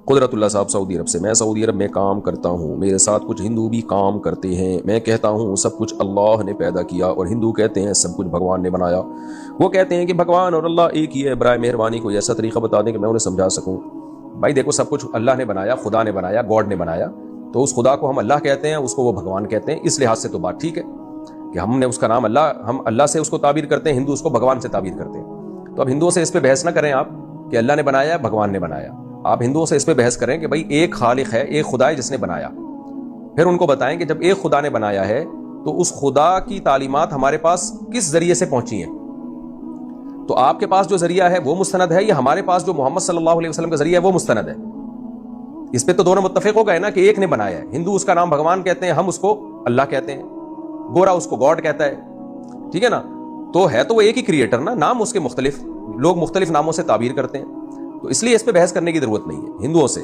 कुदरतुल्लाह साहब सऊदी अरब से। मैं सऊदी अरब में काम करता हूँ, मेरे साथ कुछ हिंदू भी काम करते हैं। मैं कहता हूँ सब कुछ अल्लाह ने पैदा किया और हिंदू कहते हैं सब कुछ भगवान ने बनाया। वो कहते हैं कि भगवान और अल्लाह एक ही है। बराए मेहरबानी कोई ऐसा तरीका बता दें कि मैं उन्हें समझा सकूँ। भाई देखो, सब कुछ अल्लाह ने बनाया, खुदा ने बनाया, गॉड ने बनाया, तो उस खुदा को हम अल्लाह कहते हैं, उसको वो भगवान कहते हैं। इस लिहाज से तो बात ठीक है कि हमने उसका नाम अल्लाह, हम अल्लाह से उसको ताबीर करते हैं, हिंदू उसको भगवान से ताबीर करते हैं। तो अब हिंदुओं से इस पर बहस ना करें आप कि अल्लाह ने बनाया भगवान ने बनाया। आप हिंदुओं से इस पर बहस करें कि भाई एक खालिक है, एक खुदा है जिसने बनाया। फिर उनको बताएं कि जब एक खुदा ने बनाया है तो उस खुदा की तालीमात हमारे पास किस जरिए से पहुंची हैं। तो आपके पास जो जरिया है वो मुस्तनद है, या हमारे पास जो मोहम्मद सल्लल्लाहु अलैहि वसल्लम का जरिया है वो मुस्तनद है। इस पे तो दोनों मुत्तफिक हो गए ना कि एक ने बनाया है। हिंदू उसका नाम भगवान कहते हैं, हम उसको अल्लाह कहते हैं, गोरा उसको गॉड कहता है, ठीक है ना। तो है तो वो एक ही क्रिएटर ना, नाम उसके मुख्तलिफ, लोग मुख्तलिफ नामों से ताबीर करते हैं। तो इसलिए इस पे बहस करने की जरूरत नहीं है हिंदुओं से।